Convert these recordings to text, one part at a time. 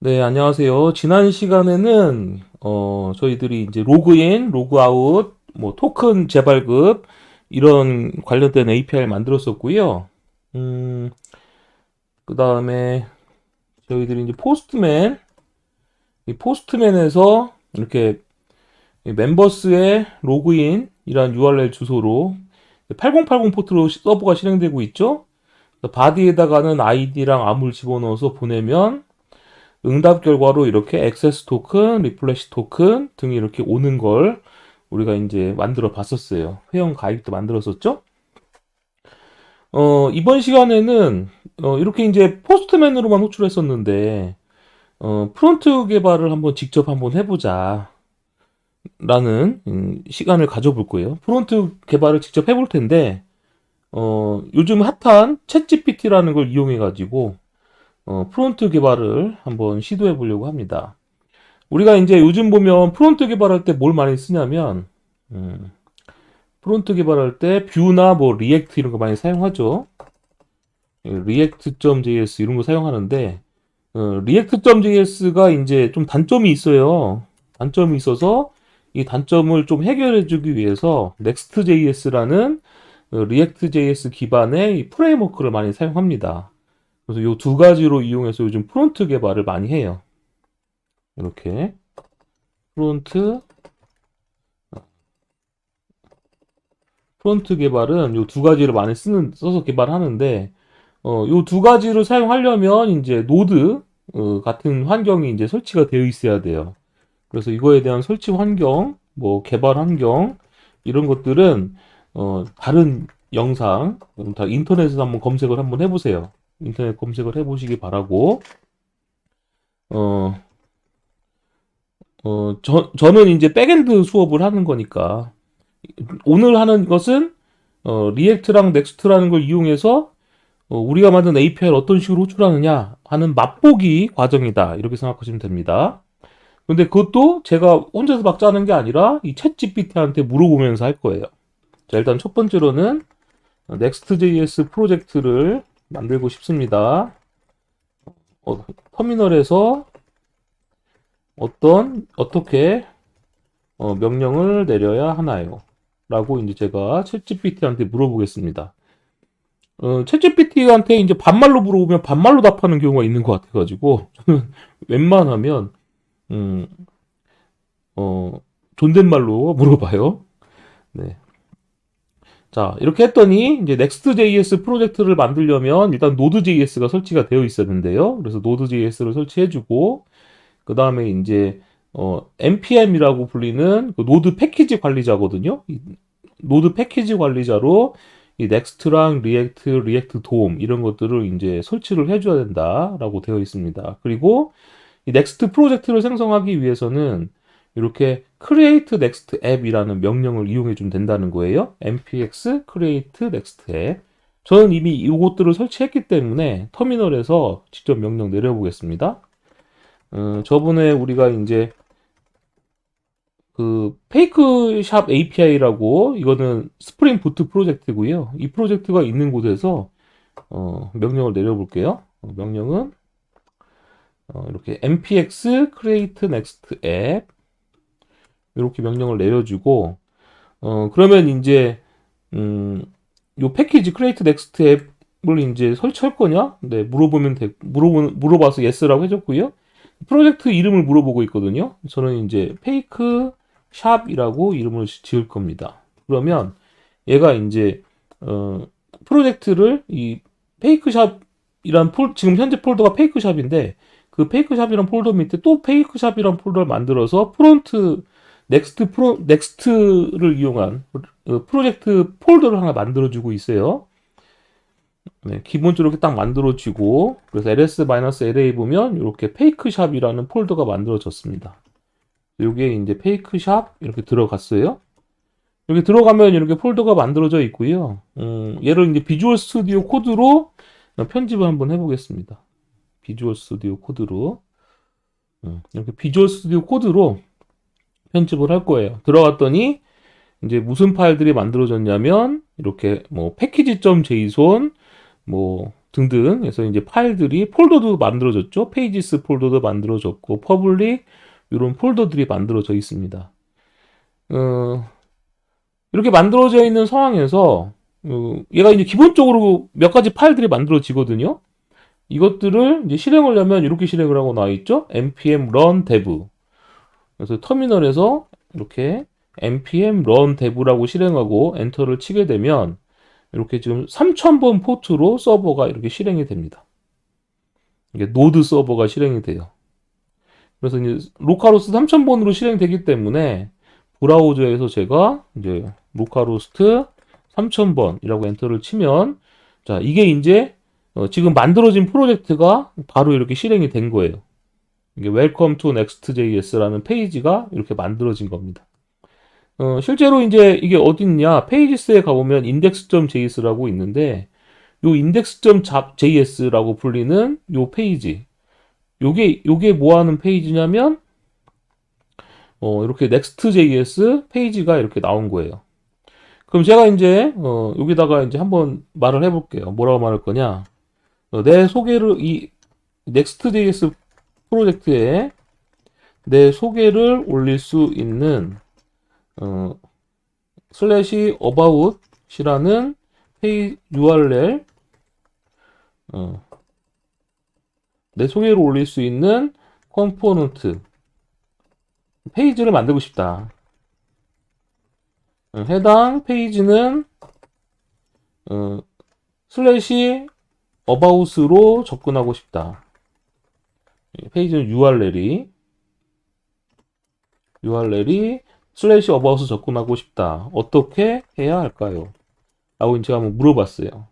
네, 안녕하세요. 지난 시간에는 저희들이 이제 로그인, 로그아웃, 뭐 토큰 재발급 이런 관련된 API를 만들었었고요. 음, 그다음에 저희들이 이제 포스트맨, 이 포스트맨에서 이렇게 멤버스의 로그인이란 URL 주소로 8080 포트로 서버가 실행되고 있죠. 바디에다가는 아이디랑 암호를 집어넣어서 보내면 응답 결과로 이렇게 액세스 토큰, 리플래시 토큰 등이 이렇게 오는 걸 우리가 이제 만들어 봤었어요. 회원 가입도 만들었었죠. 이번 시간에는 이렇게 이제 포스트맨으로만 호출했었는데 프론트 개발을 한번 직접 한번 해보자 라는 시간을 가져볼 거예요. 프론트 개발을 직접 해볼 텐데 요즘 핫한 챗 GPT라는 걸 이용해 가지고 프론트 개발을 한번 시도해 보려고 합니다. 우리가 이제 요즘 보면 프론트 개발할 때 뭘 많이 쓰냐면, 음, 프론트 개발할 때 뷰나 뭐 리액트 이런 거 많이 사용하죠. react.js 이런 거 사용하는데, react.js가 이제 좀 단점이 있어요. 단점이 있어서 이 단점을 좀 해결해 주기 위해서 next.js라는 react.js 기반의 이 프레임워크를 많이 사용합니다. 그래서 이 두 가지로 이용해서 요즘 프론트 개발을 많이 해요. 이렇게 프론트 프론트 개발은 요 두 가지를 많이 써서 개발하는데, 요 두 가지를 사용하려면 이제 노드, 같은 환경이 이제 설치가 되어 있어야 돼요. 그래서 이거에 대한 설치 환경, 뭐 개발 환경, 이런 것들은, 다른 영상, 다 인터넷에서 한번 검색을 한번 해보세요. 인터넷 검색을 해보시기 바라고, 어, 저는 이제 백엔드 수업을 하는 거니까, 오늘 하는 것은 리액트랑 넥스트라는 걸 이용해서 우리가 만든 API를 어떤 식으로 호출하느냐 하는 맛보기 과정이다. 이렇게 생각하시면 됩니다. 근데 그것도 제가 혼자서 막 짜는 게 아니라 이 챗 GPT한테 물어보면서 할 거예요. 자, 일단 첫 번째로는 Next.js 프로젝트를 만들고 싶습니다. 터미널에서 어떻게 명령을 내려야 하나요? 라고 이제 제가 챗 GPT한테 물어보겠습니다. 챗GPT한테 이제 반말로 물어보면 반말로 답하는 경우가 있는 것 같아가지고, 저는 웬만하면, 음, 어, 존댓말로 물어봐요. 네. 자, 이렇게 했더니, 이제 Next.js 프로젝트를 만들려면 일단 Node.js가 설치가 되어 있었는데요. 그래서 Node.js를 설치해주고, 그 다음에 이제, npm이라고 불리는 그 노드 패키지 관리자거든요. 이 노드 패키지 관리자로 이 넥스트랑 리액트, 리액트 도움 이런 것들을 이제 설치를 해줘야 된다라고 되어 있습니다. 그리고 이 넥스트 프로젝트를 생성하기 위해서는 이렇게 create next app이라는 명령을 이용해 주면 된다는 거예요. npx create next app. 저는 이미 이것들을 설치했기 때문에 터미널에서 직접 명령 내려보겠습니다. 저번에 우리가 이제 그 페이크샵 API라고 이거는 스프링 부트 프로젝트고요. 이 프로젝트가 있는 곳에서 명령을 내려볼게요. 명령은 이렇게 npx create next app 이렇게 명령을 내려주고 그러면 이제 요 패키지 create next app을 이제 설치할 거냐? 네, 물어봐서 yes라고 해줬고요. 프로젝트 이름을 물어보고 있거든요. 저는 이제 페이크 샵이라고 이름을 지을 겁니다. 그러면 얘가 이제 프로젝트를 이 페이크샵이란 지금 현재 폴더가 페이크샵인데 그 페이크샵이란 폴더 밑에 또 페이크샵이란 폴더를 만들어서 넥스트를 이용한 프로젝트 폴더를 하나 만들어주고 있어요. 네, 기본적으로 이렇게 딱 만들어지고 그래서 ls-la 보면 이렇게 페이크샵이라는 폴더가 만들어졌습니다. 여기에 이제 페이크샵 이렇게 들어갔어요. 여기 들어가면 이렇게 폴더가 만들어져 있고요. 얘를 이제 비주얼 스튜디오 코드로 편집을 한번 해보겠습니다. 비주얼 스튜디오 코드로 이렇게 비주얼 스튜디오 코드로 편집을 할 거예요. 들어갔더니 이제 무슨 파일들이 만들어졌냐면 이렇게 뭐 패키지.json 뭐 등등 해서 이제 파일들이 폴더도 만들어졌죠. 페이지스 폴더도 만들어졌고 퍼블릭 이런 폴더들이 만들어져 있습니다. 이렇게 만들어져 있는 상황에서 얘가 이제 기본적으로 몇 가지 파일들이 만들어지거든요. 이것들을 이제 실행하려면 이렇게 실행을 하고 나와 있죠. npm run dev. 그래서 터미널에서 이렇게 npm run dev라고 실행하고 엔터를 치게 되면 이렇게 지금 3000번 포트로 서버가 이렇게 실행이 됩니다. 이게 노드 서버가 실행이 돼요. 그래서 이제 로컬호스트 3000번으로 실행되기 때문에 브라우저에서 제가 이제 로컬호스트 3000번이라고 엔터를 치면 자, 이게 이제 지금 만들어진 프로젝트가 바로 이렇게 실행이 된 거예요. 이게 Welcome to Next.js라는 페이지가 이렇게 만들어진 겁니다. 실제로 이제 이게 어디 있냐? 페이지스에 가보면 index.js라고 있는데 요 index.js라고 불리는 요 페이지 요게 뭐 하는 페이지냐면 이렇게 next.js 페이지가 이렇게 나온 거예요. 그럼 제가 이제 여기다가 이제 한번 말을 해볼게요. 뭐라고 말할 거냐? 내 소개를 이 next.js 프로젝트에 내 소개를 올릴 수 있는 슬래시 about이라는 URL 내 소개를 올릴 수 있는 컴포넌트 페이지를 만들고 싶다. 해당 페이지는 슬래시 about으로 접근하고 싶다. 페이지는 URL이 슬래시 about으로 접근하고 싶다. 어떻게 해야 할까요? 라고 제가 한번 물어봤어요.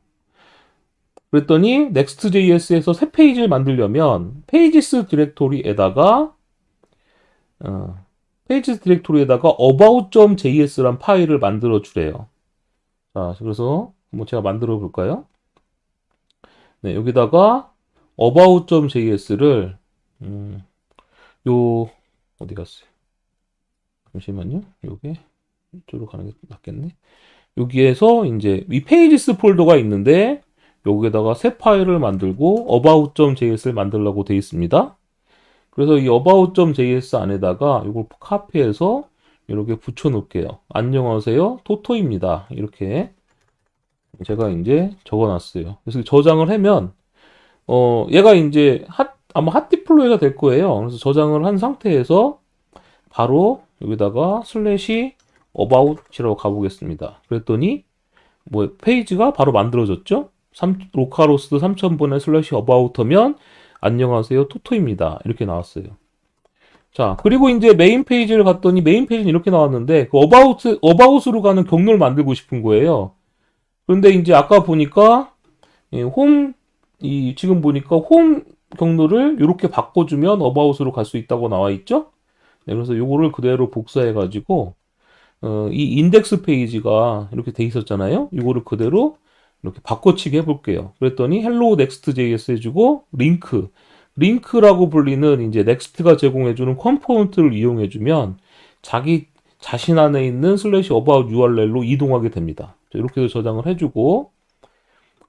그랬더니 next.js에서 새 페이지를 만들려면 페이지스 디렉토리에다가 about.js란 파일을 만들어 주래요. 자, 그래서 한번 제가 만들어 볼까요? 네, 여기다가 about.js를 어디 갔어요? 잠시만요. 요게 이쪽으로 가는 게 낫겠네. 여기에서 이제 이 페이지스 폴더가 있는데 여기에다가 새 파일을 만들고 about.js를 만들려고 되어 있습니다. 그래서 이 about.js 안에다가 이걸 카피해서 이렇게 붙여 놓을게요. 안녕하세요, 토토입니다. 이렇게 제가 이제 적어 놨어요. 그래서 저장을 하면 얘가 이제 아마 핫디플로이가 될 거예요. 그래서 저장을 한 상태에서 바로 여기다가 슬래시 about이라고 가보겠습니다. 그랬더니 뭐 페이지가 바로 만들어졌죠. 로컬호스트 3000번에 슬래시 about하면 안녕하세요, 토토입니다. 이렇게 나왔어요. 자, 그리고 이제 메인 페이지를 갔더니 메인 페이지는 이렇게 나왔는데 그 about으로 가는 경로를 만들고 싶은 거예요. 그런데 이제 아까 보니까 지금 보니까 홈 경로를 이렇게 바꿔주면 about으로 갈 수 있다고 나와 있죠. 네, 그래서 요거를 그대로 복사해 가지고 이 인덱스 페이지가 이렇게 돼 있었잖아요. 이거를 그대로 이렇게 바꿔치기 해볼게요. 그랬더니 hello next.js 해주고 링크라고 불리는 이제 넥스트가 제공해주는 컴포넌트를 이용해주면 자신 안에 있는 슬래시 about URL로 이동하게 됩니다. 이렇게 해서 저장을 해주고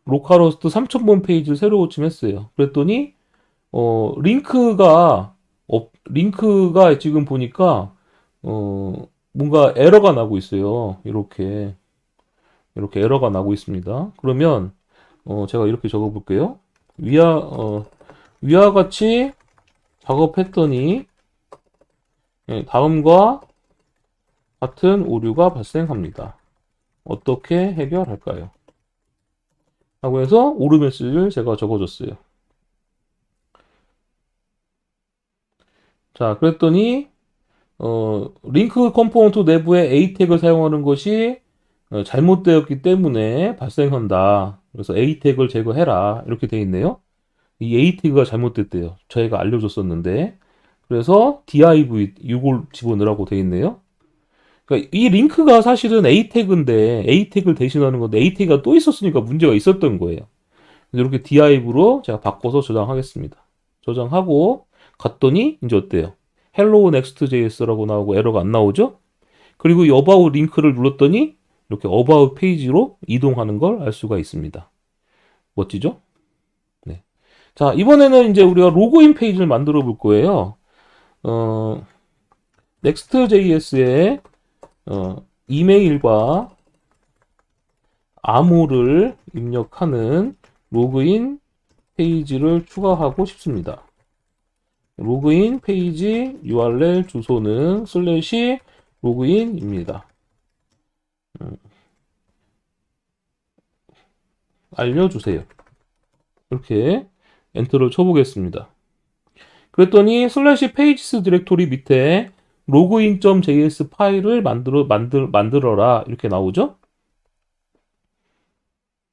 로컬호스트 3000번 페이지를 새로 고침했어요. 그랬더니 링크가 지금 보니까 뭔가 에러가 나고 있어요. 이렇게 에러가 나고 있습니다. 그러면 제가 이렇게 적어 볼게요. 위와 같이 작업했더니 다음과 같은 오류가 발생합니다. 어떻게 해결할까요? 하고 해서 오류 메시지를 제가 적어줬어요. 자, 그랬더니 링크 컴포넌트 내부에 A 태그를 사용하는 것이 잘못되었기 때문에 발생한다. 그래서 A 태그를 제거해라. 이렇게 돼 있네요. 이 A 태그가 잘못됐대요. 저희가 알려줬었는데. 그래서 div 이걸 집어넣으라고 돼 있네요. 그러니까 이 링크가 사실은 A 태그인데 A 태그를 대신하는 건데 A 태그가 또 있었으니까 문제가 있었던 거예요. 이렇게 div로 제가 바꿔서 저장하겠습니다. 저장하고 갔더니 이제 어때요? hello next.js라고 나오고 에러가 안 나오죠? 그리고 이 about 링크를 눌렀더니 이렇게 about 페이지로 이동하는 걸 알 수가 있습니다. 멋지죠? 자, 이번에는 이제 우리가 로그인 페이지를 만들어 볼 거예요. 어, Next.js에 이메일과 암호를 입력하는 로그인 페이지를 추가하고 싶습니다. 로그인 페이지 URL 주소는 슬래시 로그인입니다. 알려주세요. 이렇게 엔터를 쳐보겠습니다. 그랬더니 슬래시 페이지스 디렉토리 밑에 login.js 파일을 만들어라 이렇게 나오죠.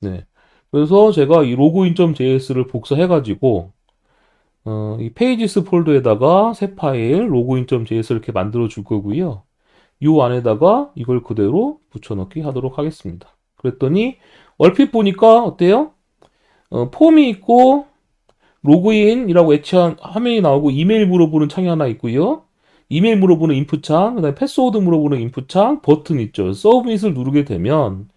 네. 그래서 제가 이 login.js를 복사해가지고 이 pages 폴더에다가 새 파일 login.js를 이렇게 만들어 줄 거고요. 이 안에다가 이걸 그대로 붙여넣기 하도록 하겠습니다. 그랬더니 얼핏 보니까 어때요? 폼이 있고 로그인이라고 애치한 화면이 나오고 이메일 물어보는 창이 하나 있고요. 이메일 물어보는 인풋 창, 그다음에 패스워드 물어보는 인풋 창, 버튼 있죠. 서브밋을 누르게 되면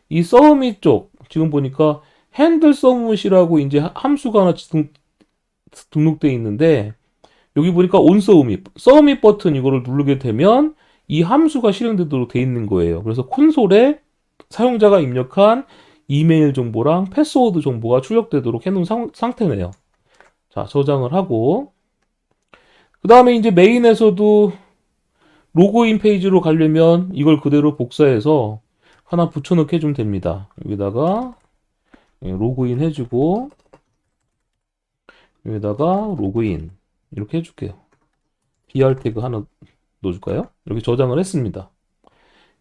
이 서브밋 쪽 지금 보니까 핸들 서브밋이라고 이제 함수가 하나 등록되어 있는데 여기 보니까 온 서브밋 버튼 이거를 누르게 되면 이 함수가 실행되도록 되어 있는 거예요. 그래서 콘솔에 사용자가 입력한 이메일 정보랑 패스워드 정보가 출력되도록 해놓은 상태네요. 자, 저장을 하고 그 다음에 이제 메인에서도 로그인 페이지로 가려면 이걸 그대로 복사해서 하나 붙여넣기 해주면 됩니다. 여기다가 로그인 해주고 여기다가 로그인 이렇게 해줄게요. BR 태그 하나 넣어줄까요? 이렇게 저장을 했습니다.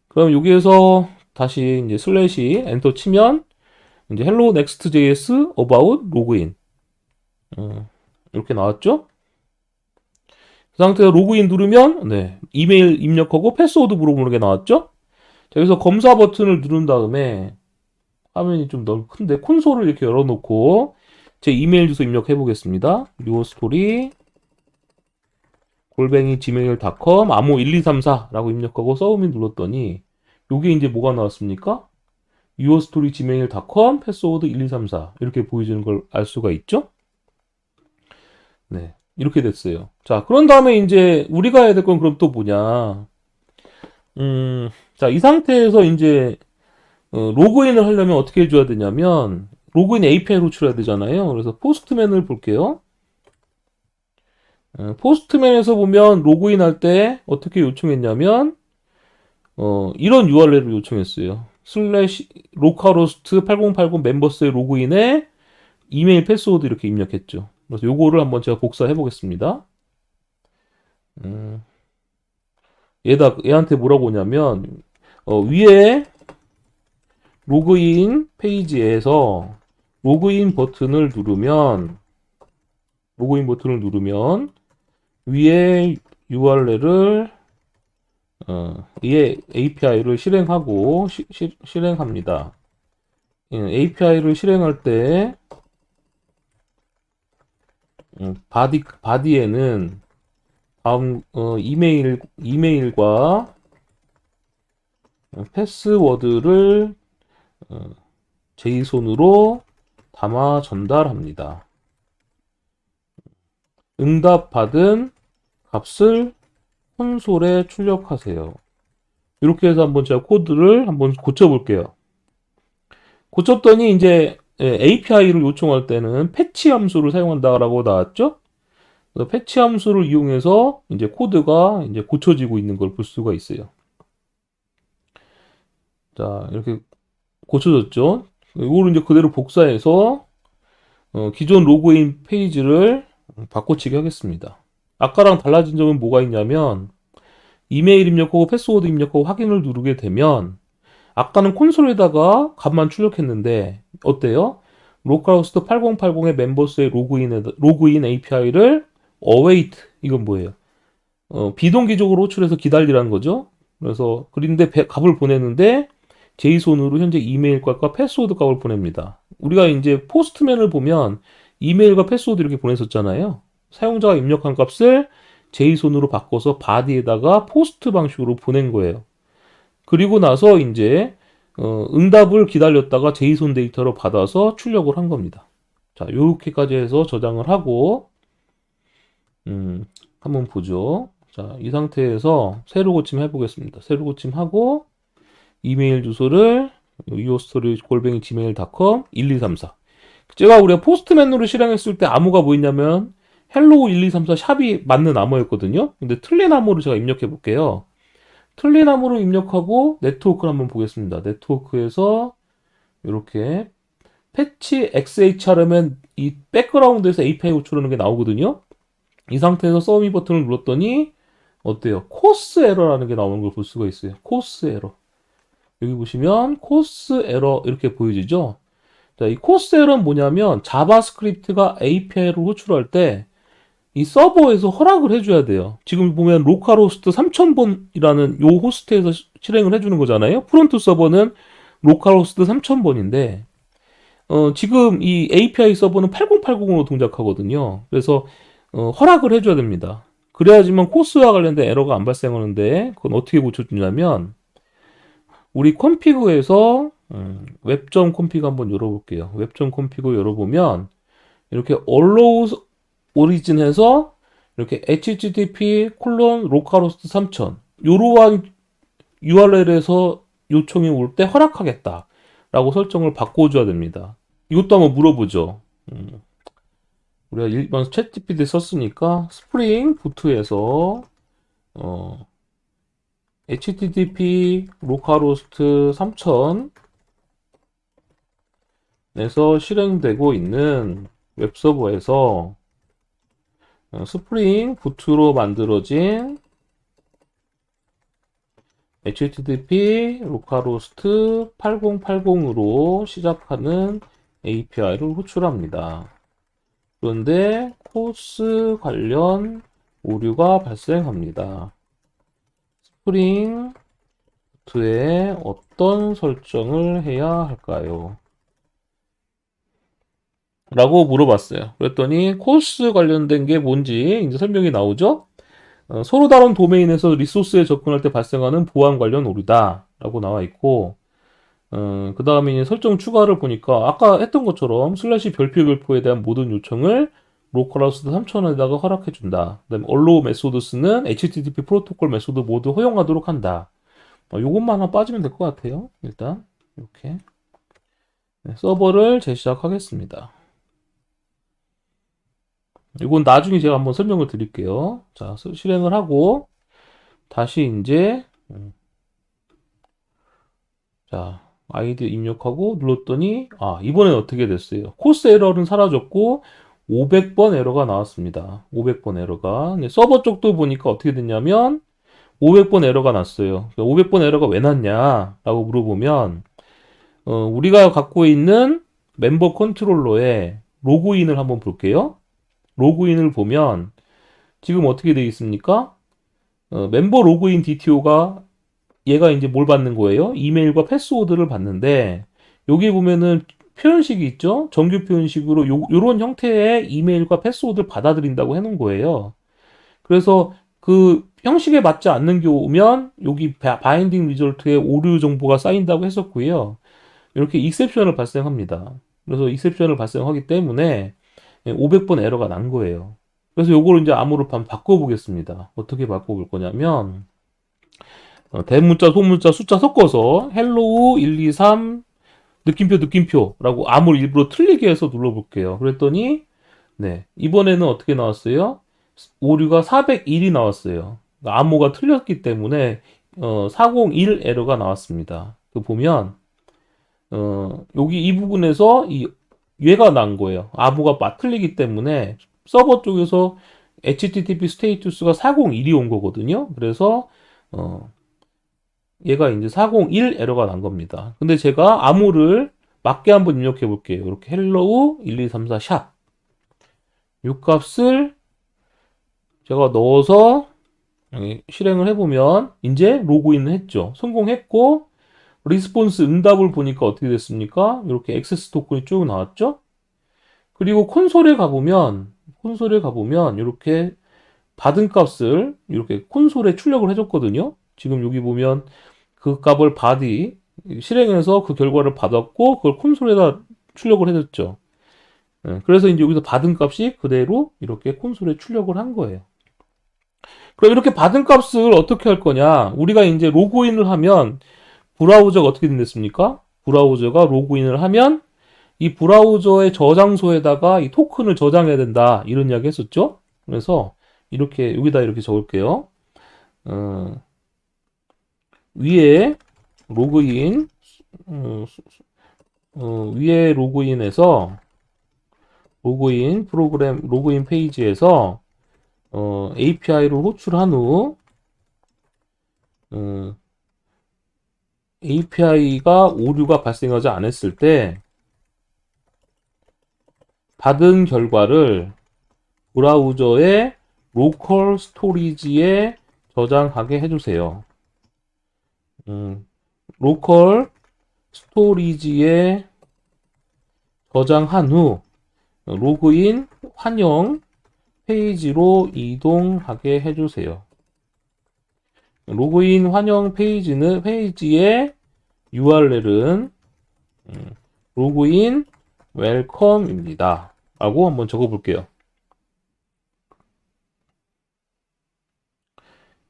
그럼 여기에서 다시 이제 슬래시 엔터 치면 이제 hello next.js about login 이렇게 나왔죠? 그 상태에서 로그인 누르면 네, 이메일 입력하고 패스워드 물어보는 게 나왔죠? 자, 여기서 검사 버튼을 누른 다음에 화면이 좀 너무 큰데 콘솔을 이렇게 열어놓고 제 이메일 주소 입력해 보겠습니다. yourstory @gmail.com 암호 1234라고 입력하고 서브밋 눌렀더니 여기 이제 뭐가 나왔습니까? yourstory gmail.com 패스워드 1234 이렇게 보여주는 걸 알 수가 있죠? 네, 이렇게 됐어요. 자, 그런 다음에 이제 우리가 해야 될 건 그럼 또 뭐냐? 자, 이 상태에서 이제 로그인을 하려면 어떻게 해줘야 되냐면 로그인 API 호출해야 되잖아요. 그래서 포스트맨을 볼게요. 포스트맨에서 보면 로그인 할 때 어떻게 요청했냐면 이런 URL을 요청했어요. 슬래시 로컬호스트 8080 멤버스의 로그인에 이메일 패스워드 이렇게 입력했죠. 그래서 요거를 한번 제가 복사해 보겠습니다. 얘한테 뭐라고 오냐면 위에 로그인 페이지에서 로그인 버튼을 누르면 위에 URL을 위에 API를 실행하고 실행합니다. API를 실행할 때 바디에는 다음 이메일과 패스워드를 JSON으로 담아 전달합니다. 응답받은 값을 콘솔에 출력하세요. 이렇게 해서 한번 제가 코드를 한번 고쳐볼게요. 고쳤더니 이제 API를 요청할 때는 패치 함수를 사용한다라고 나왔죠? 그래서 패치 함수를 이용해서 이제 코드가 이제 고쳐지고 있는 걸 볼 수가 있어요. 자, 이렇게 고쳐졌죠? 이거를 이제 그대로 복사해서 기존 로그인 페이지를 바꿔치기 하겠습니다. 아까랑 달라진 점은 뭐가 있냐면 이메일 입력하고 패스워드 입력하고 확인을 누르게 되면 아까는 콘솔에다가 값만 출력했는데 어때요? 로컬호스트 8080의 멤버스의 로그인 API를 await 이건 뭐예요? 비동기적으로 호출해서 기다리라는 거죠. 그래서 그런데 값을 보내는데 JSON으로 현재 이메일 값과 패스워드 값을 보냅니다. 우리가 이제 포스트맨을 보면 이메일과 패스워드 이렇게 보냈었잖아요. 사용자가 입력한 값을 JSON으로 바꿔서 바디에다가 포스트 방식으로 보낸 거예요. 그리고 나서 이제 응답을 기다렸다가 JSON 데이터로 받아서 출력을 한 겁니다. 자, 요렇게까지 해서 저장을 하고, 한번 보죠. 자, 이 상태에서 새로 고침 해보겠습니다. 새로 고침하고, 이메일 주소를 yourstory@gmail.com 1234. 제가 우리가 포스트맨으로 실행했을 때 암호가 뭐였냐면 헬로우 1234 샵이 맞는 암호였거든요. 근데 틀린 암호를 제가 입력해 볼게요. 틀린 암호를 입력하고 네트워크를 한번 보겠습니다. 네트워크에서 이렇게 패치 XH 하면 이 백그라운드에서 API 호출하는 게 나오거든요. 이 상태에서 서밋 버튼을 눌렀더니 어때요? 코스 에러라는 게 나오는 걸 볼 수가 있어요. 코스 에러. 여기 보시면 코스 에러 이렇게 보여지죠? 자, 이 코스 에러는 뭐냐면 자바스크립트가 API를 호출할 때 이 서버에서 허락을 해줘야 돼요. 지금 보면 로컬호스트 3000번이라는 요 호스트에서 실행을 해주는 거잖아요. 프론트 서버는 로컬호스트 3000번인데 지금 이 API 서버는 8080으로 동작하거든요. 그래서 허락을 해줘야 됩니다. 그래야지만 코스와 관련된 에러가 안 발생하는데 그건 어떻게 고쳐주냐면 우리 컴피그에서 웹.config 컴피그 한번 열어볼게요. 웹.config 컴피그 열어보면 이렇게 allow origin 해서 이렇게 http localhost 3000 이러한 URL에서 요청이 올 때 허락하겠다 라고 설정을 바꿔줘야 됩니다. 이것도 한번 물어보죠. 우리가 일반 챗GPT 썼으니까 스프링 부트에서 http localhost 3000에서 실행되고 있는 웹서버에서 스프링 부트로 만들어진 http localhost 8080으로 시작하는 API를 호출합니다. 그런데 코스 관련 오류가 발생합니다. 스프링 부트에 어떤 설정을 해야 할까요? 라고 물어봤어요. 그랬더니 코스 관련된 게 뭔지 이제 설명이 나오죠? 서로 다른 도메인에서 리소스에 접근할 때 발생하는 보안 관련 오류다 라고 나와 있고 그 다음에 이제 설정 추가를 보니까 아까 했던 것처럼 슬래시 별표에 대한 모든 요청을 로컬호스트 3000에다가 허락해준다. 그 다음에 allow 메소드스는 HTTP 프로토콜 메소드 모두 허용하도록 한다. 요것만 하나 빠지면 될 것 같아요. 일단 이렇게 서버를 재시작하겠습니다. 이건 나중에 제가 한번 설명을 드릴게요. 자, 실행을 하고 다시 이제 자, 아이디 입력하고 눌렀더니 이번엔 어떻게 됐어요? 코스 에러는 사라졌고 500번 에러가 나왔습니다. 500번 에러가. 근데 서버 쪽도 보니까 어떻게 됐냐면 500번 에러가 났어요. 500번 에러가 왜 났냐라고 물어보면 우리가 갖고 있는 멤버 컨트롤러에 로그인을 한번 볼게요. 로그인을 보면 지금 어떻게 되어 있습니까? 멤버 로그인 DTO가 얘가 이제 뭘 받는 거예요? 이메일과 패스워드를 받는데 여기 보면은 표현식이 있죠? 정규 표현식으로 요런 형태의 이메일과 패스워드를 받아들인다고 해놓은 거예요. 그래서 그 형식에 맞지 않는 게 오면 여기 바인딩 리졸트에 오류 정보가 쌓인다고 했었고요. 이렇게 익셉션을 발생합니다. 그래서 익셉션을 발생하기 때문에 500번 에러가 난 거예요. 그래서 요거를 이제 암호로 한번 바꿔보겠습니다. 어떻게 바꿔볼 거냐면 대문자, 소문자, 숫자 섞어서 hello 123 느낌표라고 암호를 일부러 틀리게 해서 눌러볼게요. 그랬더니 네, 이번에는 어떻게 나왔어요? 오류가 401이 나왔어요. 그러니까 암호가 틀렸기 때문에 401 에러가 나왔습니다. 그 보면 여기 이 부분에서 얘가 난 거예요. 암호가 틀리기 때문에 서버 쪽에서 HTTP 스테이투스가 401이 온 거거든요. 그래서 얘가 이제 401 에러가 난 겁니다. 근데 제가 암호를 맞게 한번 입력해 볼게요. 이렇게 hello 1234 샵. 이 값을 제가 넣어서 실행을 해보면 이제 로그인을 했죠. 성공했고 리스폰스 응답을 보니까 어떻게 됐습니까? 이렇게 액세스 토큰이 쭉 나왔죠. 그리고 콘솔에 가보면 이렇게 받은 값을 이렇게 콘솔에 출력을 해줬거든요. 지금 여기 보면 그 값을 실행해서 그 결과를 받았고 그걸 콘솔에다 출력을 해줬죠. 그래서 이제 여기서 받은 값이 그대로 이렇게 콘솔에 출력을 한 거예요. 그럼 이렇게 받은 값을 어떻게 할 거냐? 우리가 이제 로그인을 하면 브라우저가 어떻게 됐습니까? 브라우저가 로그인을 하면 이 브라우저의 저장소에다가 이 토큰을 저장해야 된다. 이런 이야기 했었죠? 그래서 이렇게 여기다 이렇게 적을게요. 어, 위에 로그인, 어, 위에 로그인에서 로그인 프로그램 로그인 페이지에서 API를 호출한 후 API가 오류가 발생하지 않았을 때 받은 결과를 브라우저의 로컬 스토리지에 저장하게 해주세요. 로컬 스토리지에 저장한 후 로그인 환영 페이지로 이동하게 해주세요. 로그인 환영 페이지의 URL은 로그인 웰컴입니다. 라고 한번 적어볼게요.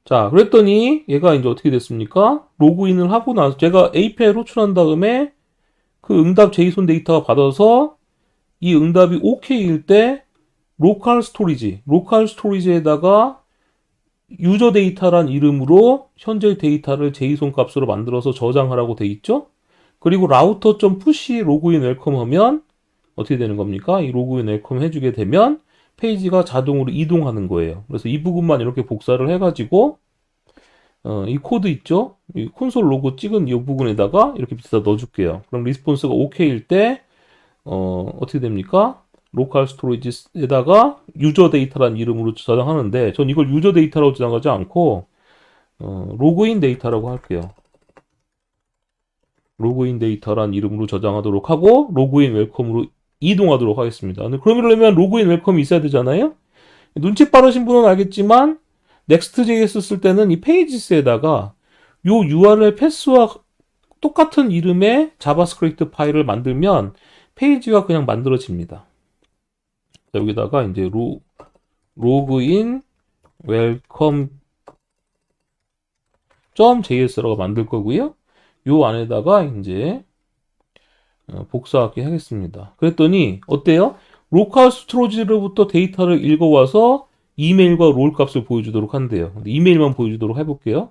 자, 그랬더니 얘가 이제 어떻게 됐습니까? 로그인을 하고 나서 제가 API를 호출한 다음에 그 응답 제이손 데이터가 받아서 이 응답이 OK일 때 로컬 스토리지에다가 유저 데이터란 이름으로 현재 데이터를 제이손 값으로 만들어서 저장하라고 돼 있죠? 그리고 router.push 로그인 웰컴 하면 어떻게 되는 겁니까? 이 로그인 웰컴 해주게 되면 페이지가 자동으로 이동하는 거예요. 그래서 이 부분만 이렇게 복사를 해가지고 이 코드 있죠? 이 콘솔 로고 찍은 이 부분에다가 이렇게 비싸 넣어줄게요. 그럼 리스폰스가 OK일 때 어떻게 됩니까? 로컬 스토리지에다가 유저 데이터란 이름으로 저장하는데 전 이걸 유저 데이터라고 저장하지 않고 로그인 데이터라고 할게요. 로그인 데이터란 이름으로 저장하도록 하고 로그인 웰컴으로 이동하도록 하겠습니다. 근데 그러려면 로그인 웰컴이 있어야 되잖아요. 눈치 빠르신 분은 알겠지만 Next.js 쓸 때는 이 페이지스에다가 요 URL 패스와 똑같은 이름의 자바스크립트 파일을 만들면 페이지가 그냥 만들어집니다. 여기다가 이제 로그인 웰컴 .js라고 만들 거고요. 요 안에다가 이제 복사하기 하겠습니다. 그랬더니 어때요? 로컬 스토리지로부터 데이터를 읽어와서 이메일과 롤 값을 보여주도록 한대요. 근데 이메일만 보여주도록 해볼게요.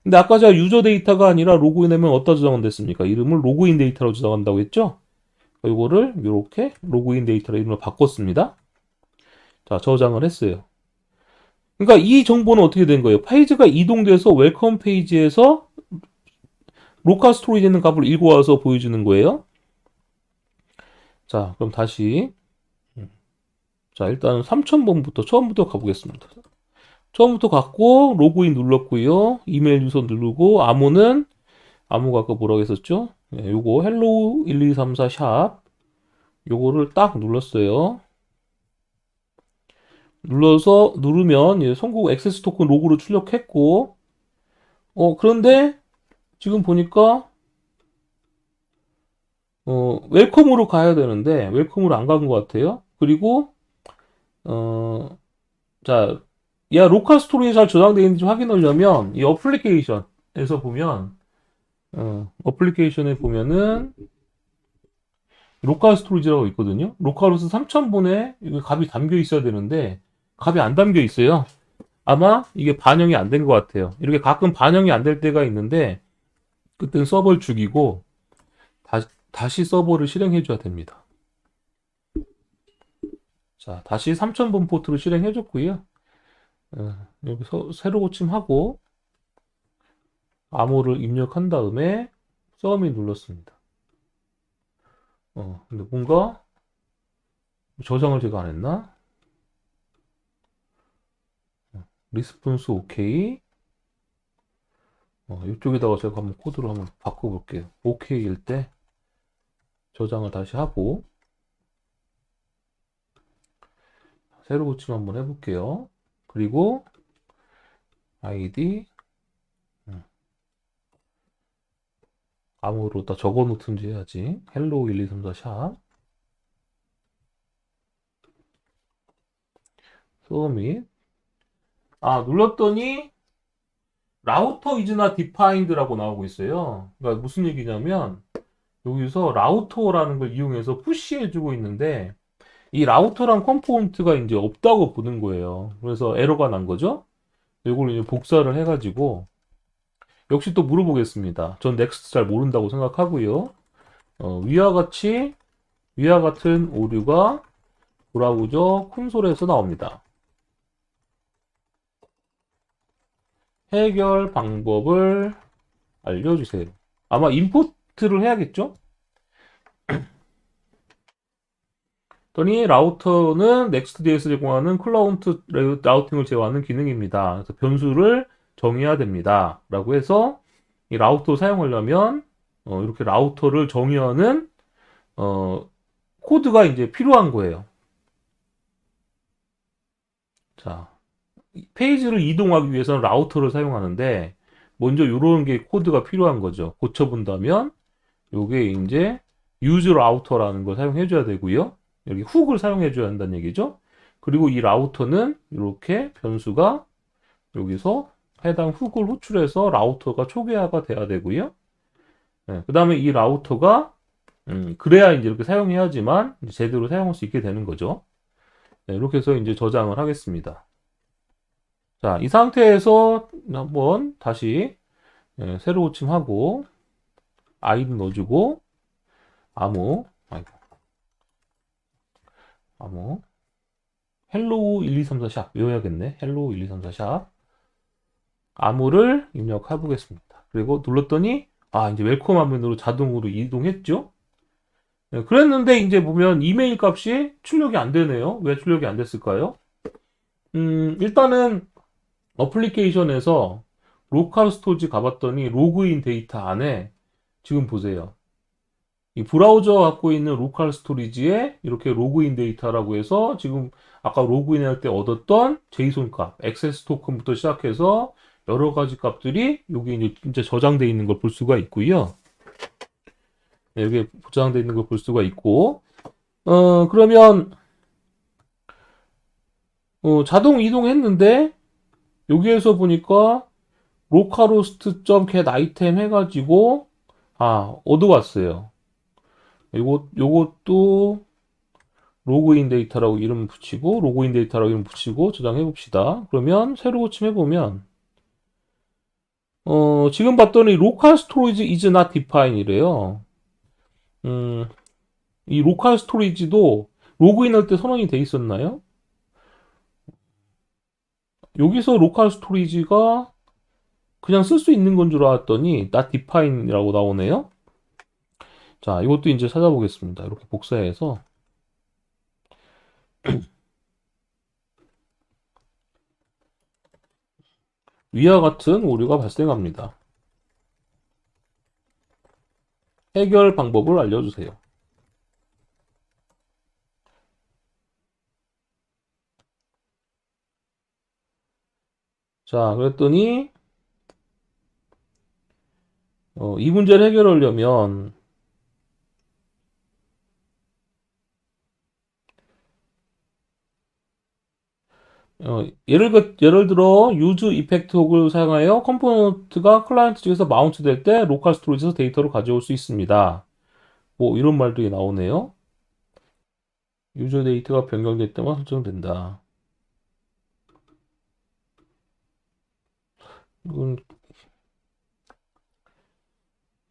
근데 아까 제가 유저 데이터가 아니라 로그인하면 어디다 저장은 됐습니까? 이름을 로그인 데이터로 저장한다고 했죠? 이거를 이렇게 로그인 데이터로 이름을 바꿨습니다. 자, 저장을 했어요. 그러니까 이 정보는 어떻게 된 거예요? 페이지가 이동돼서 웰컴 페이지에서 로컬 스토리지 있는 값을 읽어와서 보여주는 거예요. 자, 그럼 다시 자, 일단 3000번부터 처음부터 가보겠습니다. 처음부터 갔고 로그인 눌렀고요. 이메일 주소 누르고 암호가 아까 뭐라고 했었죠? 네, 요거 헬로우 1234 샵 요거를 딱 눌렀어요. 누르면 선고 액세스 토큰 로그로 출력했고 그런데 지금 보니까 웰컴으로 가야 되는데 웰컴으로 안 간 것 같아요. 그리고 자, 야 로컬 스토리에 잘 저장되어 있는지 확인하려면 이 어플리케이션에서 보면 어플리케이션에 보면은 로컬 스토리지라고 있거든요. 로컬로서 3000번에 이거 값이 담겨 있어야 되는데 값이 안 담겨 있어요. 아마 이게 반영이 안 된 것 같아요. 이렇게 가끔 반영이 안 될 때가 있는데 그때는 서버를 죽이고 다시 서버를 실행해 줘야 됩니다. 자, 다시 3000번 포트로 실행해 줬고요. 여기서 새로 고침하고 암호를 입력한 다음에 서밋 눌렀습니다. 근데 뭔가 저장을 제가 안 했나? 리스폰스 오케이. 이쪽에다가 제가 한번 코드를 한번 바꿔볼게요. 오케이일 때 저장을 다시 하고 새로 고침 한번 해볼게요. 그리고 아이디 암호로 다 적어 놓든지 해야지. 헬로우 1234 샵. 서밋. 눌렀더니 라우터 이즈나 디파인드라고 나오고 있어요. 그러니까 무슨 얘기냐면 여기서 라우터라는 걸 이용해서 푸시해주고 있는데 이 라우터랑 컴포넌트가 이제 없다고 보는 거예요. 그래서 에러가 난 거죠. 이걸 이제 복사를 해가지고 역시 또 물어보겠습니다. 전 넥스트 잘 모른다고 생각하고요. 위와 같은 오류가 브라우저 콘솔에서 나옵니다. 해결 방법을 알려주세요. 아마 임포트를 해야겠죠? 그랬더니 라우터는 Next.js 제공하는 클라우드 라우팅을 제어하는 기능입니다. 그래서 변수를 정의해야 됩니다. 라고 해서 이 라우터 사용하려면 이렇게 라우터를 정의하는 코드가 이제 필요한 거예요. 자, 페이지를 이동하기 위해서는 라우터를 사용하는데 먼저 이런 게 코드가 필요한 거죠. 고쳐본다면 요게 이제 use router라는 걸 사용해 줘야 되고요. 여기 훅을 사용해 줘야 한다는 얘기죠. 그리고 이 라우터는 이렇게 변수가 여기서 해당 훅을 호출해서 라우터가 초기화가 돼야 되고요. 네, 그 다음에 이 라우터가 그래야 이제 이렇게 사용해야지만 이제 제대로 사용할 수 있게 되는 거죠. 네, 이렇게 해서 이제 저장을 하겠습니다. 자, 이 상태에서 한번 다시 새로 고침하고 아이디 넣어주고 아무 헬로우 1234 샵 외워야겠네. 헬로우 1234 샵 아무를 입력해 보겠습니다. 그리고 눌렀더니 이제 웰컴 화면으로 자동으로 이동했죠. 네, 그랬는데 이제 보면 이메일 값이 출력이 안 되네요. 왜 출력이 안 됐을까요? 일단은 어플리케이션에서 로컬 스토리지 가봤더니 로그인 데이터 안에 지금 보세요. 이 브라우저 갖고 있는 로컬 스토리지에 이렇게 로그인 데이터라고 해서 지금 아까 로그인 할 때 얻었던 제이손 값, 액세스 토큰부터 시작해서 여러 가지 값들이 여기 이제 진짜 저장되어 있는 걸 볼 수가 있고요. 네, 여기 저장되어 있는 걸 볼 수가 있고, 그러면 자동 이동했는데 여기에서 보니까 localhost.get 아이템 해가지고 얻어왔어요. 요것도 로그인 데이터라고 이름 붙이고 로그인 데이터라고 이름 붙이고 저장해 봅시다. 그러면 새로 고침해 보면 지금 봤더니 local storage is not defined 이래요. 이 local storage도 로그인 할 때 선언이 돼 있었나요? 여기서 local storage가 그냥 쓸 수 있는 건 줄 알았더니 not defined이라고 나오네요. 자, 이것도 이제 찾아보겠습니다. 이렇게 복사해서 위와 같은 오류가 발생합니다. 해결 방법을 알려주세요. 자, 그랬더니 이 문제를 해결하려면 예를 들어 use effect 훅을 사용하여 컴포넌트가 클라이언트 측에서 마운트 될 때 로컬 스토리지에서 데이터를 가져올 수 있습니다. 뭐 이런 말들이 나오네요. 유저 데이터가 변경될 때만 설정된다. 이건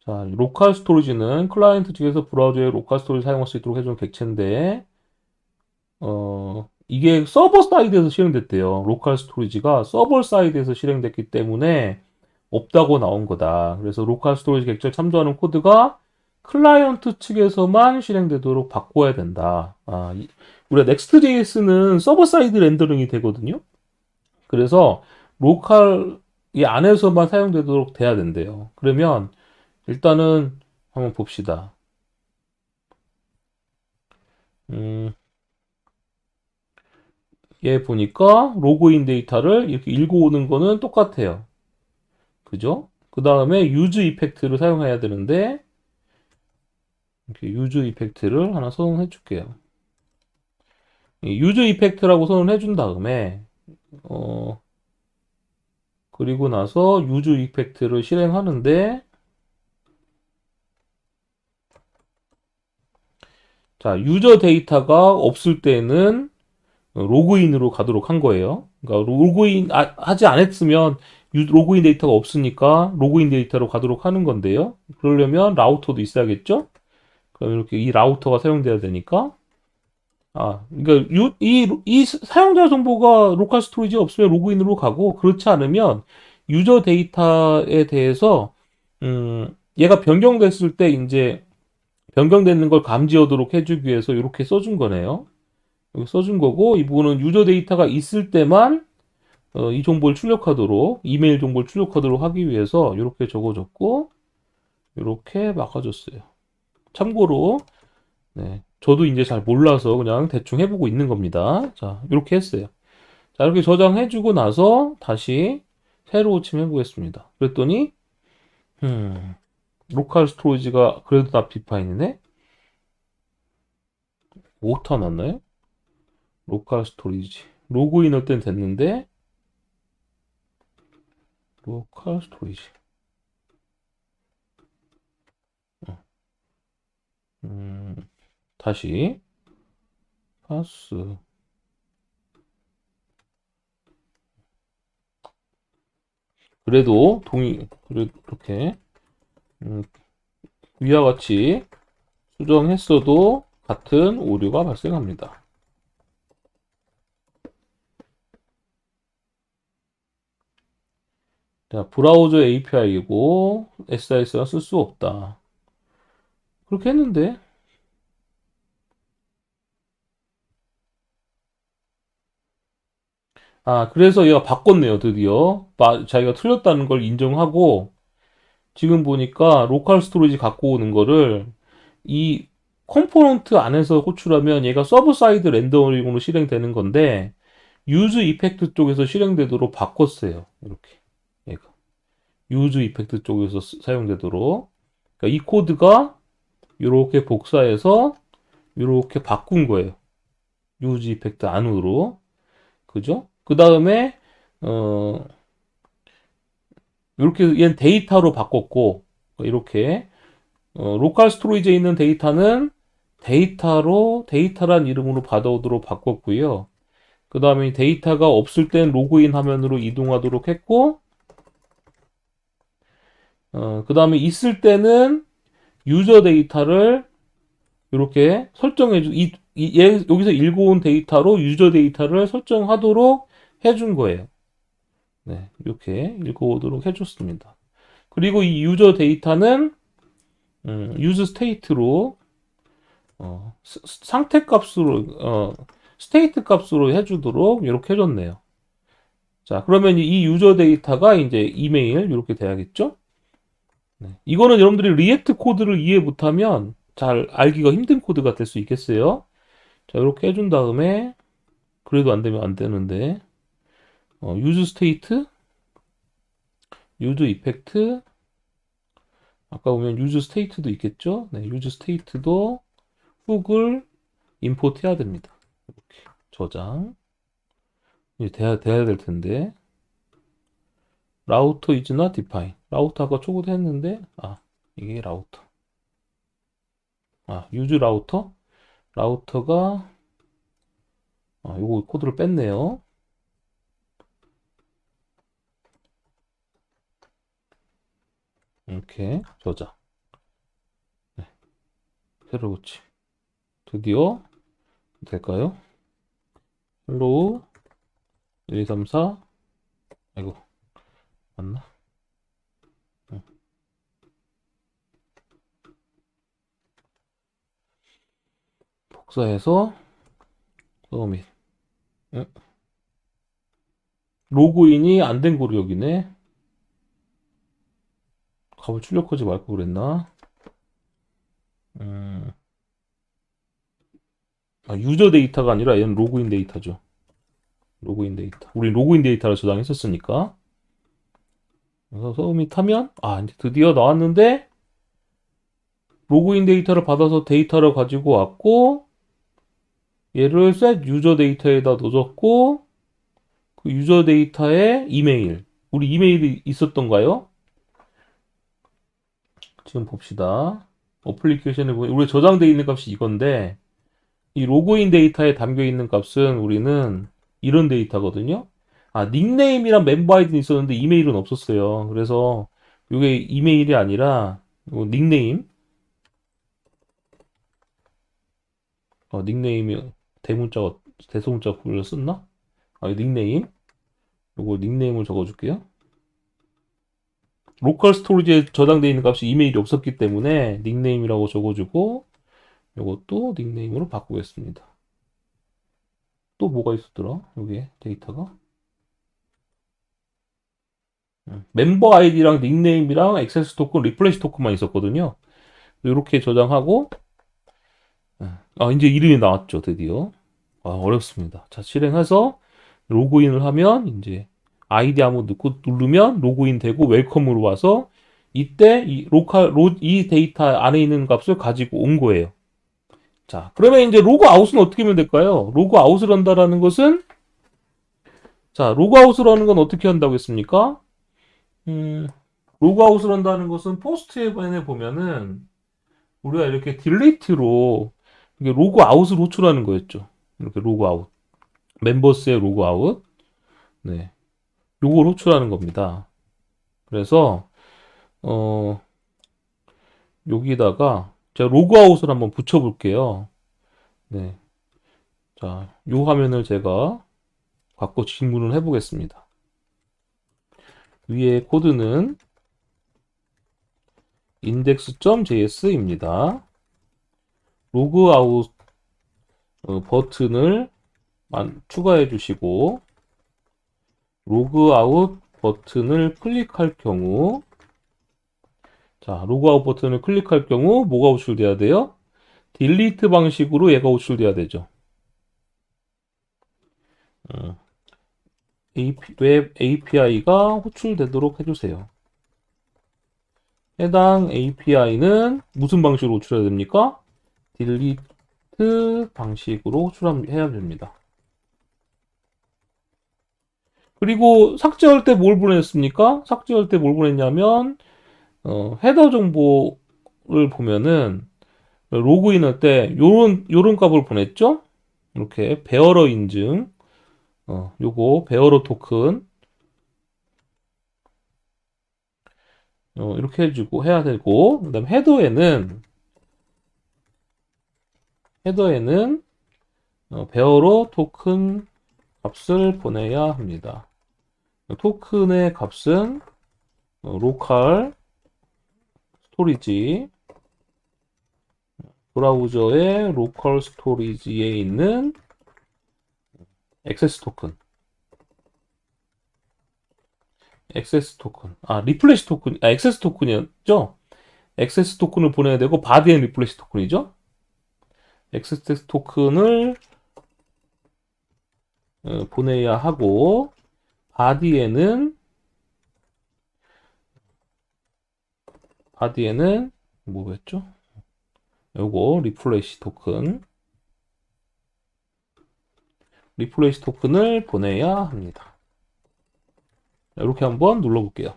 자, 로컬 스토리지는 클라이언트 측에서 브라우저에 로컬 스토리지 사용할 수 있도록 해준 객체인데 이게 서버 사이드에서 실행됐대요. 로컬 스토리지가 서버 사이드에서 실행됐기 때문에 없다고 나온 거다. 그래서 로컬 스토리지 객체를 참조하는 코드가 클라이언트 측에서만 실행되도록 바꿔야 된다. 우리가 Next.js는 서버 사이드 렌더링이 되거든요. 그래서 로컬 이 안에서만 사용되도록 돼야 된대요. 그러면 일단은 한번 봅시다. 얘 보니까 로그인 데이터를 이렇게 읽어오는 거는 똑같아요. 그죠? 그 다음에 use 이펙트를 사용해야 되는데 이렇게 use 이펙트를 하나 선언해 줄게요. 유즈 이펙트라고 선언을 해준 다음에 어, 그리고 나서 유즈 이펙트를 실행하는데 자, 유저 데이터가 없을 때는 로그인으로 가도록 한 거예요. 그러니까 로그인 하지 않았으면 로그인 데이터가 없으니까 로그인 데이터로 가도록 하는 건데요. 그러려면 라우터도 있어야겠죠? 그럼 이렇게 이 라우터가 사용돼야 되니까 그러니까 이 사용자 정보가 로컬 스토리지에 없으면 로그인으로 가고 그렇지 않으면 유저 데이터에 대해서 얘가 변경됐을 때 이제 변경되는 걸 감지하도록 해주기 위해서 이렇게 써준 거네요. 여기 써준 거고 이 부분은 유저 데이터가 있을 때만 이 정보를 출력하도록 이메일 정보를 출력하도록 하기 위해서 이렇게 적어줬고 이렇게 막아줬어요. 참고로 네, 저도 이제 잘 몰라서 그냥 대충 해보고 있는 겁니다. 자, 이렇게 했어요. 자, 이렇게 저장해주고 나서 다시 새로 고침해 보겠습니다. 그랬더니 로컬 스토리지가 그래도 다 비파인이네? 오타 났나요? 로컬 스토리지 로그인 할 땐 됐는데 로컬 스토리지 음, 다시 파스 그래도 이렇게 음, 위와 같이 수정했어도 같은 오류가 발생합니다. 자, 브라우저 API이고 SIS가 쓸 수 없다. 그렇게 했는데 그래서 얘가 바꿨네요, 드디어. 자기가 틀렸다는 걸 인정하고 지금 보니까 로컬 스토리지 갖고 오는 거를 이 컴포넌트 안에서 호출하면 얘가 서브 사이드 렌더링으로 실행되는 건데 유즈 이펙트 쪽에서 실행되도록 바꿨어요. 이렇게 얘가 유즈 이펙트 쪽에서 사용되도록 그러니까 이 코드가 이렇게 복사해서 이렇게 바꾼 거예요. 유즈 이펙트 안으로 그죠? 그 다음에 이렇게 얘는 데이터로 바꿨고 이렇게 로컬 스토리지에 있는 데이터는 데이터란 이름으로 받아오도록 바꿨고요. 그 다음에 데이터가 없을 땐 로그인 화면으로 이동하도록 했고, 그 다음에 있을 때는 유저 데이터를 이렇게 설정해주, 여기서 읽어온 데이터로 유저 데이터를 설정하도록 해준 거예요. 네, 이렇게 읽어오도록 해줬습니다. 그리고 이 유저 데이터는 유즈 스테이트로 상태 값으로 스테이트 값으로 해주도록 이렇게 해줬네요. 자, 그러면 이 유저 데이터가 이제 이메일 이렇게 돼야겠죠? 네. 이거는 여러분들이 리액트 코드를 이해 못하면 잘 알기가 힘든 코드가 될 수 있겠어요. 자, 이렇게 해준 다음에 그래도 안 되면 안 되는데 유즈 스테이트, 유즈 이펙트 아까 보면 유즈 스테이트도 있겠죠? 네, 유즈 스테이트도 훅을 임포트 해야 됩니다. 이렇게 저장 이제 돼야 될 텐데 라우터 이즈나 디파인 라우터 아까 초고도 했는데 이게 라우터 유즈 라우터가 요거 코드를 뺐네요. 이렇게 저장 네, 새로 고치 드디어 될까요? 헬로우 1, 2, 3, 4 아이고 맞나? 응. 복사해서 서밋 응? 로그인이 안 된 거로 여기네. 값을 출력하지 말고 그랬나? 음, 유저 데이터가 아니라 얘는 로그인 데이터죠. 로그인 데이터. 우리 로그인 데이터를 저장했었으니까. 그래서 서밋 하면 이제 드디어 나왔는데 로그인 데이터를 받아서 데이터를 가지고 왔고 얘를 set 유저 데이터에다 넣어줬고 그 유저 데이터에 이메일. 우리 이메일이 있었던가요? 지금 봅시다. 어플리케이션에 보면 우리 저장되어 있는 값이 이건데 이 로그인 데이터에 담겨 있는 값은 우리는 이런 데이터거든요. 아, 닉네임이랑 멤버 아이디는 있었는데 이메일은 없었어요. 그래서 이게 이메일이 아니라 요 닉네임. 닉네임이 대문자 대소문자 구별로 썼나? 닉네임. 요거 닉네임을 적어줄게요. 로컬 스토리지에 저장되어 있는 값이 이메일이 없었기 때문에 닉네임이라고 적어주고 요것도 닉네임으로 바꾸겠습니다. 또 뭐가 있었더라? 여기에 데이터가 멤버 아이디랑 닉네임이랑 액세스 토큰, 리플레시 토큰만 있었거든요. 이렇게 저장하고 이제 이름이 나왔죠, 드디어. 어렵습니다. 자, 실행해서 로그인을 하면 이제 아이디 한번 넣고 누르면 로그인 되고 웰컴으로 와서 이때 이 데이터 안에 있는 값을 가지고 온 거예요. 자, 그러면 이제 로그 아웃은 어떻게 하면 될까요? 로그 아웃을 한다라는 것은 자, 로그 아웃을 하는 건 어떻게 한다고 했습니까? 로그 아웃을 한다는 것은 포스트 앱에 보면은 우리가 이렇게 딜리트로 이게 로그 아웃을 호출하는 거였죠. 이렇게 로그 아웃. 멤버스의 로그 아웃. 네. 요걸 호출하는 겁니다. 그래서 어 여기다가 제가 로그 아웃을 한번 붙여 볼게요. 네. 자, 요 화면을 제가 갖고 질문을 해 보겠습니다. 위에 코드는 index.js입니다. 로그 아웃 버튼을 추가해 주시고 로그 아웃 버튼을 클릭할 경우 자, 로그 아웃 버튼을 클릭할 경우 뭐가 호출돼야 돼요? 딜리트 방식으로 얘가 호출돼야 되죠. 웹 API가 호출되도록 해주세요. 해당 API는 무슨 방식으로 호출해야 됩니까? 딜리트 방식으로 호출해야 됩니다. 그리고 삭제할 때 뭘 보냈습니까? 삭제할 때 뭘 보냈냐면 헤더 정보를 보면은 로그인할 때 요런 값을 보냈죠? 이렇게 베어러 인증 요거 베어러 토큰 이렇게 해주고 해야 되고 그다음 헤더에는 베어러 토큰 값을 보내야 합니다. 토큰의 값은 로컬 스토리지 브라우저의 로컬 스토리지에 있는 액세스 토큰 리플래시 토큰 액세스 토큰이었죠? 액세스 토큰을 보내야 되고 바디엔 리플래시 토큰이죠? 액세스 토큰을 보내야 하고 바디에는 뭐였죠? 요거 리플레이시 토큰을 보내야 합니다. 이렇게 한번 눌러볼게요.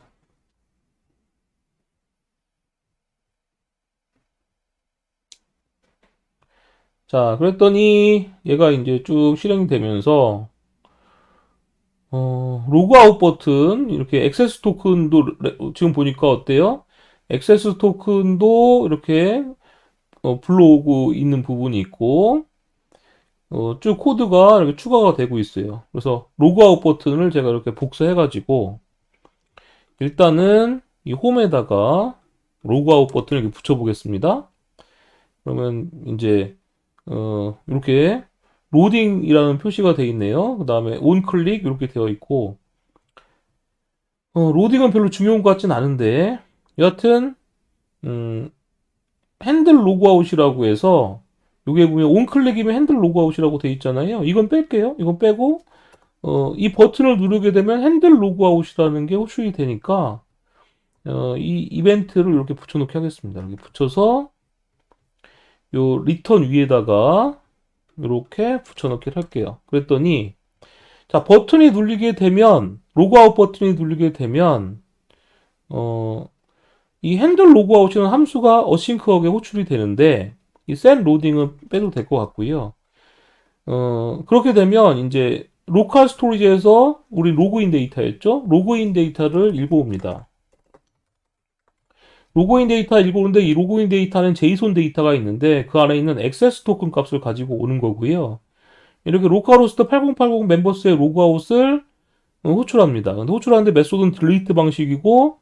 자, 그랬더니 얘가 이제 쭉 실행이 되면서 로그아웃 버튼 이렇게 액세스 토큰도 지금 보니까 어때요? 액세스 토큰도 이렇게 불러오고 있는 부분이 있고 쭉 코드가 이렇게 추가가 되고 있어요. 그래서 로그아웃 버튼을 제가 이렇게 복사해가지고 일단은 이 홈에다가 로그아웃 버튼을 이렇게 붙여보겠습니다. 그러면 이제 이렇게 로딩이라는 표시가 되어 있네요. 그 다음에 온클릭 이렇게 되어 있고 로딩은 별로 중요한 것 같진 않은데 여하튼 핸들 로그아웃이라고 해서 여기에 보면 온클릭이면 핸들 로그아웃이라고 되어 있잖아요. 이건 뺄게요. 이건 빼고 이 버튼을 누르게 되면 핸들 로그아웃이라는 게 호출이 되니까 이 이벤트를 이렇게 붙여놓게 하겠습니다. 이렇게 붙여서 요 리턴 위에다가 이렇게 붙여넣기를 할게요. 그랬더니 자, 버튼이 눌리게 되면 로그아웃 버튼이 눌리게 되면 이 핸들 로그아웃이라는 함수가 어싱크하게 호출이 되는데 이 set 로딩은 빼도 될 것 같고요. 그렇게 되면 이제 로컬 스토리지에서 우리 로그인 데이터였죠? 로그인 데이터를 읽어옵니다. 로그인 데이터 읽어오는데 이 로그인 데이터는 제이손 데이터가 있는데 그 안에 있는 액세스 토큰 값을 가지고 오는 거고요. 이렇게 로컬호스트 8080 멤버스의 로그아웃을 호출합니다. 근데 호출하는데 메소드는 딜리트 방식이고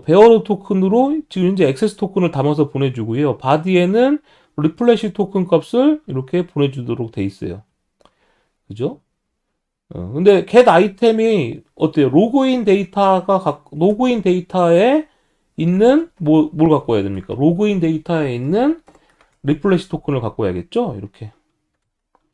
베어러 토큰으로 지금 현재 액세스 토큰을 담아서 보내주고요. 바디에는 리플래시 토큰 값을 이렇게 보내주도록 돼 있어요. 그죠? 근데 get 아이템이 어때요? 로그인 데이터에 있는 뭘 갖고 와야 됩니까? 로그인 데이터에 있는 리플래시 토큰을 갖고 와야겠죠? 이렇게.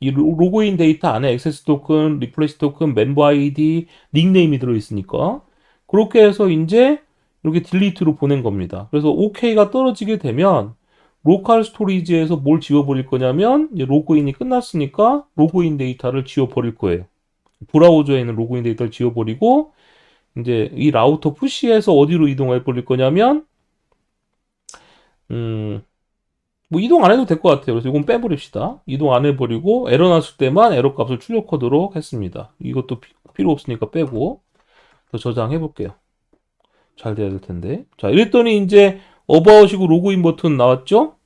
이 로그인 데이터 안에 액세스 토큰, 리플래시 토큰, 멤버 아이디, 닉네임이 들어있으니까. 그렇게 해서 이제 이렇게 딜리트로 보낸 겁니다. 그래서 OK가 떨어지게 되면 로컬 스토리지에서 뭘 지워버릴 거냐면 이제 로그인이 끝났으니까 로그인 데이터를 지워버릴 거예요. 브라우저에 있는 로그인 데이터를 지워버리고 이제 이 라우터 푸시에서 어디로 이동해 버릴 거냐면 뭐 이동 안 해도 될 것 같아요. 그래서 이건 빼버립시다. 이동 안 해버리고 에러 났을 때만 에러 값을 출력하도록 했습니다. 이것도 필요 없으니까 빼고 더 저장해 볼게요. 잘 돼야 될 텐데. 자, 이랬더니 이제 어바웃이고 로그인 버튼 나왔죠?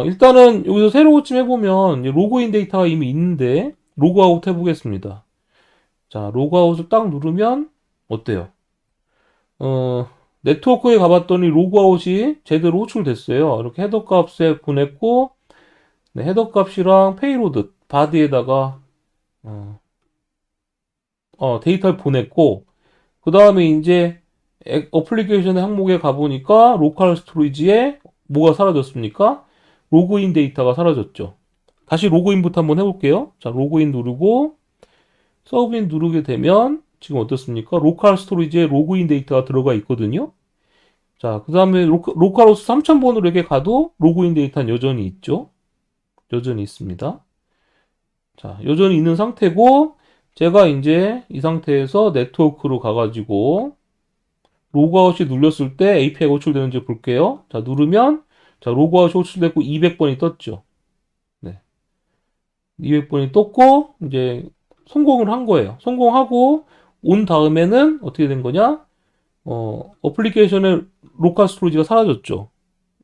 일단은 여기서 새로 고침해보면 로그인 데이터가 이미 있는데 로그아웃 해보겠습니다. 자, 로그아웃을 딱 누르면 어때요? 네트워크에 가봤더니 로그아웃이 제대로 호출됐어요. 이렇게 헤더 값에 보냈고, 네, 헤더 값이랑 페이로드, 바디에다가, 데이터를 보냈고, 그 다음에 이제 어플리케이션 항목에 가보니까 로컬 스토리지에 뭐가 사라졌습니까? 로그인 데이터가 사라졌죠. 다시 로그인부터 한번 해볼게요. 자, 로그인 누르고, 서브인 누르게 되면, 지금 어떻습니까? 로컬 스토리지에 로그인 데이터가 들어가 있거든요. 자, 그 다음에 로컬호스트 3000번으로 이렇게 가도 로그인 데이터는 여전히 있죠. 여전히 있습니다. 자, 여전히 있는 상태고, 제가 이제 이 상태에서 네트워크로 가가지고, 로그아웃이 눌렸을 때 API가 호출되는지 볼게요. 자, 누르면, 자, 로그아웃이 호출됐고 200번이 떴죠. 네. 200번이 떴고, 이제 성공을 한 거예요. 성공하고, 온 다음에는 어떻게 된 거냐? 어플리케이션의 로컬 스토리지가 사라졌죠.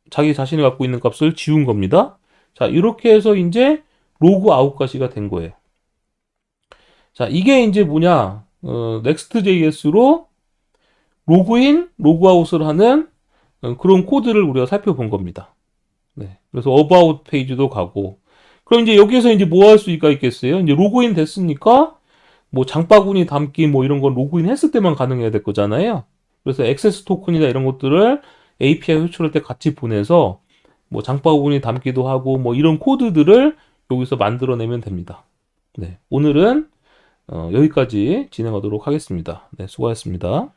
자기 자신이 갖고 있는 값을 지운 겁니다. 자, 이렇게 해서 이제 로그 아웃까지가 된 거예요. 자, 이게 이제 뭐냐? Next.js로 로그인, 로그아웃을 하는 그런 코드를 우리가 살펴본 겁니다. 네. 그래서 어바웃 페이지도 가고. 그럼 이제 여기에서 이제 뭐 할 수가 있겠어요? 이제 로그인 됐으니까 뭐 장바구니 담기 뭐 이런 건 로그인 했을 때만 가능해야 될 거잖아요. 그래서 액세스 토큰이나 이런 것들을 API 호출할 때 같이 보내서 뭐 장바구니 담기도 하고 뭐 이런 코드들을 여기서 만들어내면 됩니다. 네. 오늘은 여기까지 진행하도록 하겠습니다. 네, 수고하셨습니다.